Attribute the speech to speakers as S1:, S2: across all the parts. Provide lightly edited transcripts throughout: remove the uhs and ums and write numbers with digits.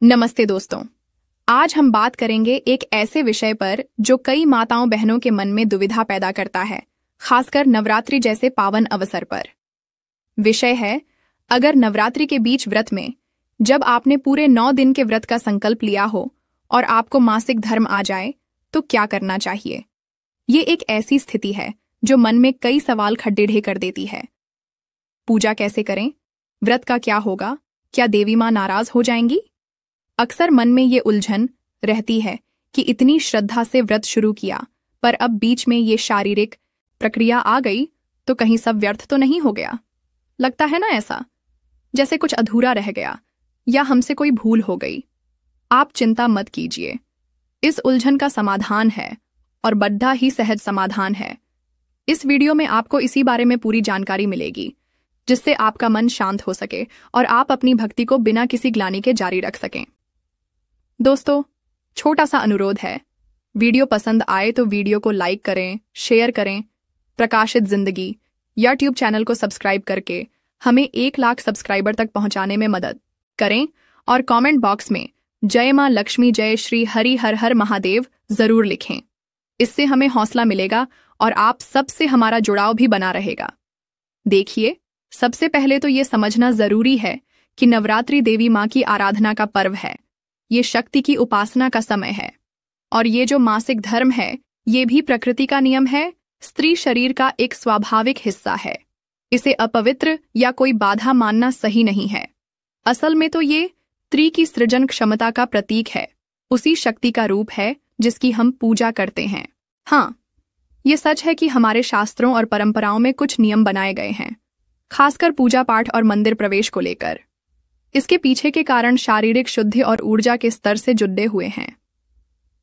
S1: नमस्ते दोस्तों। आज हम बात करेंगे एक ऐसे विषय पर जो कई माताओं बहनों के मन में दुविधा पैदा करता है, खासकर नवरात्रि जैसे पावन अवसर पर। विषय है, अगर नवरात्रि के बीच व्रत में जब आपने पूरे 9 दिन के व्रत का संकल्प लिया हो और आपको मासिक धर्म आ जाए तो क्या करना चाहिए। ये एक ऐसी स्थिति है जो मन में कई सवाल खड़े कर देती है। पूजा कैसे करें, व्रत का क्या होगा, क्या देवी माँ नाराज हो जाएंगी। अक्सर मन में ये उलझन रहती है कि इतनी श्रद्धा से व्रत शुरू किया, पर अब बीच में ये शारीरिक प्रक्रिया आ गई तो कहीं सब व्यर्थ तो नहीं हो गया। लगता है ना ऐसा, जैसे कुछ अधूरा रह गया या हमसे कोई भूल हो गई। आप चिंता मत कीजिए, इस उलझन का समाधान है और बड़ा ही सहज समाधान है। इस वीडियो में आपको इसी बारे में पूरी जानकारी मिलेगी, जिससे आपका मन शांत हो सके और आप अपनी भक्ति को बिना किसी ग्लानि के जारी रख सकें। दोस्तों, छोटा सा अनुरोध है, वीडियो पसंद आए तो वीडियो को लाइक करें, शेयर करें। प्रकाशित जिंदगी यूट्यूब चैनल को सब्सक्राइब करके हमें 1 लाख सब्सक्राइबर तक पहुंचाने में मदद करें और कमेंट बॉक्स में जय मां लक्ष्मी, जय श्री हरि हर हर महादेव जरूर लिखें। इससे हमें हौसला मिलेगा और आप सबसे हमारा जुड़ाव भी बना रहेगा। देखिए, सबसे पहले तो ये समझना जरूरी है कि नवरात्रि देवी माँ की आराधना का पर्व है। ये शक्ति की उपासना का समय है और ये जो मासिक धर्म है ये भी प्रकृति का नियम है, स्त्री शरीर का एक स्वाभाविक हिस्सा है। इसे अपवित्र या कोई बाधा मानना सही नहीं है। असल में तो ये स्त्री की सृजन क्षमता का प्रतीक है, उसी शक्ति का रूप है जिसकी हम पूजा करते हैं। हाँ, ये सच है कि हमारे शास्त्रों और परंपराओं में कुछ नियम बनाए गए हैं, खासकर पूजा पाठ और मंदिर प्रवेश को लेकर। इसके पीछे के कारण शारीरिक शुद्धि और ऊर्जा के स्तर से जुड़े हुए हैं।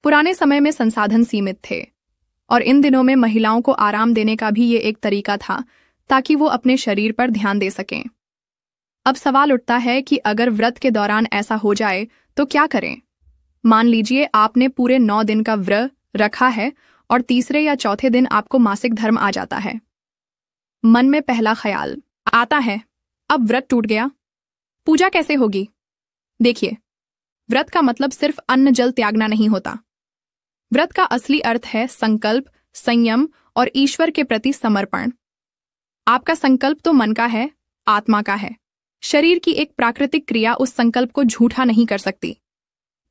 S1: पुराने समय में संसाधन सीमित थे और इन दिनों में महिलाओं को आराम देने का भी ये एक तरीका था ताकि वो अपने शरीर पर ध्यान दे सकें। अब सवाल उठता है कि अगर व्रत के दौरान ऐसा हो जाए तो क्या करें। मान लीजिए आपने पूरे 9 दिन का व्रत रखा है और तीसरे या चौथे दिन आपको मासिक धर्म आ जाता है। मन में पहला ख्याल आता है, अब व्रत टूट गया, पूजा कैसे होगी। देखिए, व्रत का मतलब सिर्फ अन्न जल त्यागना नहीं होता। व्रत का असली अर्थ है संकल्प, संयम और ईश्वर के प्रति समर्पण। आपका संकल्प तो मन का है, आत्मा का है। शरीर की एक प्राकृतिक क्रिया उस संकल्प को झूठा नहीं कर सकती।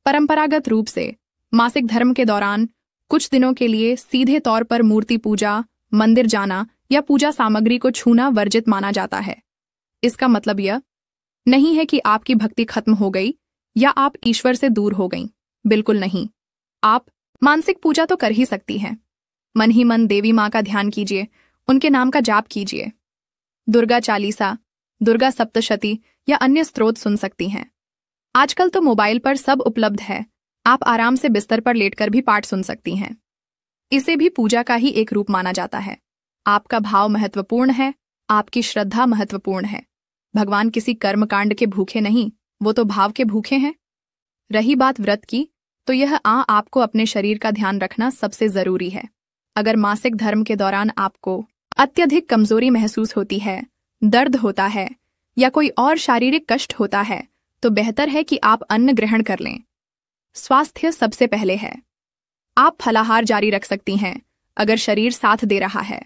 S1: परंपरागत रूप से मासिक धर्म के दौरान कुछ दिनों के लिए सीधे तौर पर मूर्ति पूजा, मंदिर जाना या पूजा सामग्री को छूना वर्जित माना जाता है। इसका मतलब यह नहीं है कि आपकी भक्ति खत्म हो गई या आप ईश्वर से दूर हो गईं। बिल्कुल नहीं। आप मानसिक पूजा तो कर ही सकती हैं। मन ही मन देवी माँ का ध्यान कीजिए, उनके नाम का जाप कीजिए। दुर्गा चालीसा, दुर्गा सप्तशती या अन्य स्त्रोत सुन सकती हैं। आजकल तो मोबाइल पर सब उपलब्ध है, आप आराम से बिस्तर पर लेटकर भी पाठ सुन सकती हैं। इसे भी पूजा का ही एक रूप माना जाता है। आपका भाव महत्वपूर्ण है, आपकी श्रद्धा महत्वपूर्ण है। भगवान किसी कर्मकांड के भूखे नहीं, वो तो भाव के भूखे हैं। रही बात व्रत की, तो यह आपको अपने शरीर का ध्यान रखना सबसे जरूरी है। अगर मासिक धर्म के दौरान आपको अत्यधिक कमजोरी महसूस होती है, दर्द होता है या कोई और शारीरिक कष्ट होता है, तो बेहतर है कि आप अन्न ग्रहण कर लें। स्वास्थ्य सबसे पहले है। आप फलाहार जारी रख सकती हैं अगर शरीर साथ दे रहा है,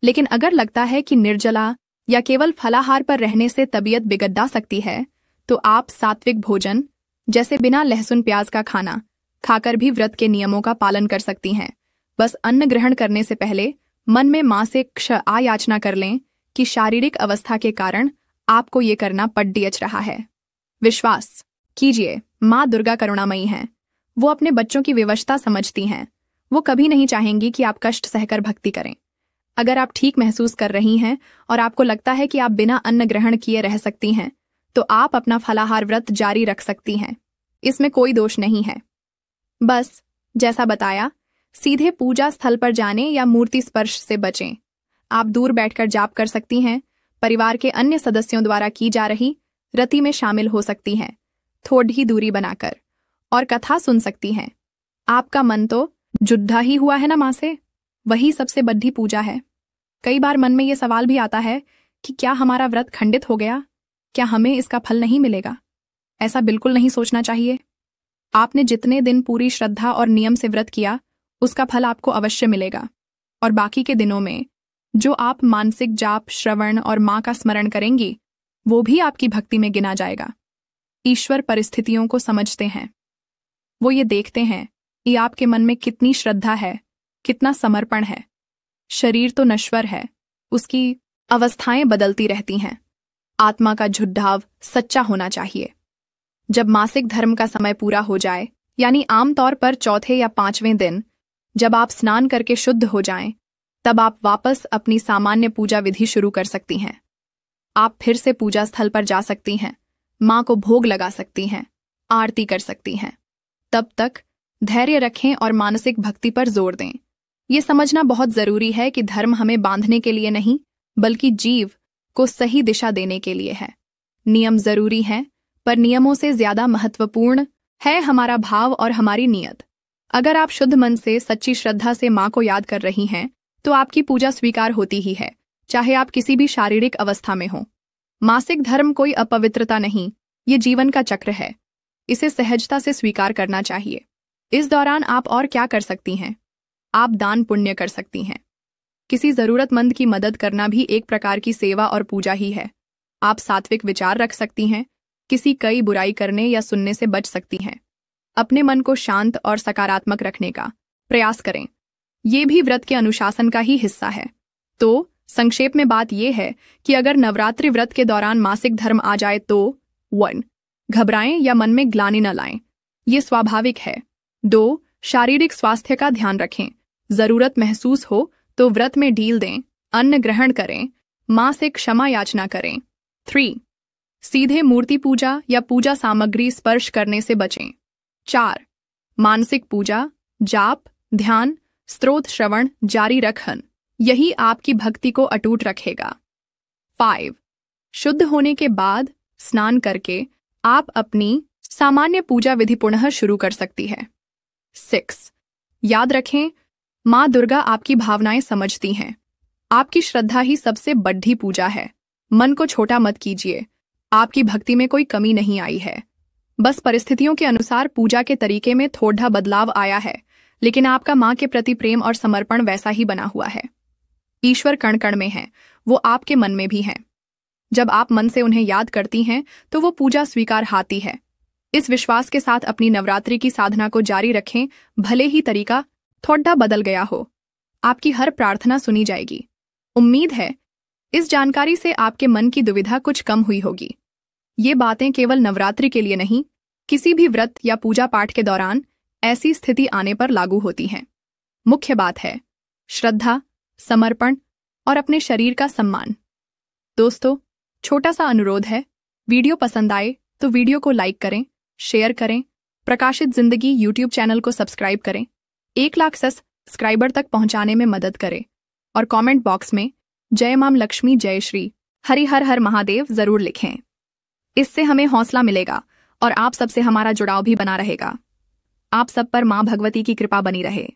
S1: लेकिन अगर लगता है कि निर्जला या केवल फलाहार पर रहने से तबीयत बिगड़ सकती है, तो आप सात्विक भोजन जैसे बिना लहसुन प्याज का खाना खाकर भी व्रत के नियमों का पालन कर सकती हैं। बस अन्न ग्रहण करने से पहले मन में माँ से क्षमा याचना कर लें कि शारीरिक अवस्था के कारण आपको ये करना पड़ रहा है। विश्वास कीजिए, माँ दुर्गा करुणामयी हैं। वो अपने बच्चों की विवशता समझती हैं। वो कभी नहीं चाहेंगी कि आप कष्ट सहकर भक्ति करें। अगर आप ठीक महसूस कर रही हैं और आपको लगता है कि आप बिना अन्न ग्रहण किए रह सकती हैं, तो आप अपना फलाहार व्रत जारी रख सकती हैं। इसमें कोई दोष नहीं है। बस जैसा बताया, सीधे पूजा स्थल पर जाने या मूर्ति स्पर्श से बचें। आप दूर बैठकर जाप कर सकती हैं, परिवार के अन्य सदस्यों द्वारा की जा रही रति में शामिल हो सकती हैं, थोड़ी दूरी बनाकर, और कथा सुन सकती हैं। आपका मन तो जुड़ा ही हुआ है ना माँ से, वही सबसे बड़ी पूजा है। कई बार मन में ये सवाल भी आता है कि क्या हमारा व्रत खंडित हो गया, क्या हमें इसका फल नहीं मिलेगा। ऐसा बिल्कुल नहीं सोचना चाहिए। आपने जितने दिन पूरी श्रद्धा और नियम से व्रत किया, उसका फल आपको अवश्य मिलेगा। और बाकी के दिनों में जो आप मानसिक जाप, श्रवण और माँ का स्मरण करेंगी, वो भी आपकी भक्ति में गिना जाएगा। ईश्वर परिस्थितियों को समझते हैं। वो ये देखते हैं कि आपके मन में कितनी श्रद्धा है, कितना समर्पण है। शरीर तो नश्वर है, उसकी अवस्थाएं बदलती रहती हैं। आत्मा का झुड्ढाव सच्चा होना चाहिए। जब मासिक धर्म का समय पूरा हो जाए, यानी आमतौर पर चौथे या 5वें दिन, जब आप स्नान करके शुद्ध हो जाएं, तब आप वापस अपनी सामान्य पूजा विधि शुरू कर सकती हैं। आप फिर से पूजा स्थल पर जा सकती हैं, माँ को भोग लगा सकती हैं, आरती कर सकती हैं। तब तक धैर्य रखें और मानसिक भक्ति पर जोर दें। ये समझना बहुत जरूरी है कि धर्म हमें बांधने के लिए नहीं, बल्कि जीव को सही दिशा देने के लिए है। नियम जरूरी हैं, पर नियमों से ज्यादा महत्वपूर्ण है हमारा भाव और हमारी नीयत। अगर आप शुद्ध मन से, सच्ची श्रद्धा से माँ को याद कर रही हैं, तो आपकी पूजा स्वीकार होती ही है, चाहे आप किसी भी शारीरिक अवस्था में हों। मासिक धर्म कोई अपवित्रता नहीं, ये जीवन का चक्र है। इसे सहजता से स्वीकार करना चाहिए। इस दौरान आप और क्या कर सकती हैं? आप दान पुण्य कर सकती हैं। किसी जरूरतमंद की मदद करना भी एक प्रकार की सेवा और पूजा ही है। आप सात्विक विचार रख सकती हैं, किसी कई बुराई करने या सुनने से बच सकती हैं। अपने मन को शांत और सकारात्मक रखने का प्रयास करें। ये भी व्रत के अनुशासन का ही हिस्सा है। तो संक्षेप में बात यह है कि अगर नवरात्रि व्रत के दौरान मासिक धर्म आ जाए तो 1. घबराएं या मन में ग्लानि न लाएं, ये स्वाभाविक है। 2. शारीरिक स्वास्थ्य का ध्यान रखें। जरूरत महसूस हो तो व्रत में ढील दें, अन्न ग्रहण करें, माँ से क्षमा याचना करें। 3. सीधे मूर्ति पूजा या पूजा सामग्री स्पर्श करने से बचें। 4. मानसिक पूजा, जाप, ध्यान, स्तोत्र श्रवण जारी रखन, यही आपकी भक्ति को अटूट रखेगा। 5. शुद्ध होने के बाद स्नान करके आप अपनी सामान्य पूजा विधि पुनः शुरू कर सकती है। 6. याद रखें, माँ दुर्गा आपकी भावनाएं समझती हैं। आपकी श्रद्धा ही सबसे बड़ी पूजा है। मन को छोटा मत कीजिए। आपकी भक्ति में कोई कमी नहीं आई है। बस परिस्थितियों के अनुसार पूजा के तरीके में थोड़ा बदलाव आया है, लेकिन आपका माँ के प्रति प्रेम और समर्पण वैसा ही बना हुआ है। ईश्वर कण कण में है, वो आपके मन में भी हैं। जब आप मन से उन्हें याद करती हैं, तो वो पूजा स्वीकार हाती है। इस विश्वास के साथ अपनी नवरात्रि की साधना को जारी रखें, भले ही तरीका थोड़ा बदल गया हो। आपकी हर प्रार्थना सुनी जाएगी। उम्मीद है इस जानकारी से आपके मन की दुविधा कुछ कम हुई होगी। ये बातें केवल नवरात्रि के लिए नहीं, किसी भी व्रत या पूजा पाठ के दौरान ऐसी स्थिति आने पर लागू होती हैं। मुख्य बात है श्रद्धा, समर्पण और अपने शरीर का सम्मान। दोस्तों, छोटा सा अनुरोध है, वीडियो पसंद आए तो वीडियो को लाइक करें, शेयर करें, प्रकाशित जिंदगी यूट्यूब चैनल को सब्सक्राइब करें, 1 लाख सब्सक्राइबर तक पहुंचाने में मदद करें और कमेंट बॉक्स में जय मां लक्ष्मी, जय श्री हरि हर हर महादेव जरूर लिखें। इससे हमें हौसला मिलेगा और आप सबसे हमारा जुड़ाव भी बना रहेगा। आप सब पर मां भगवती की कृपा बनी रहे।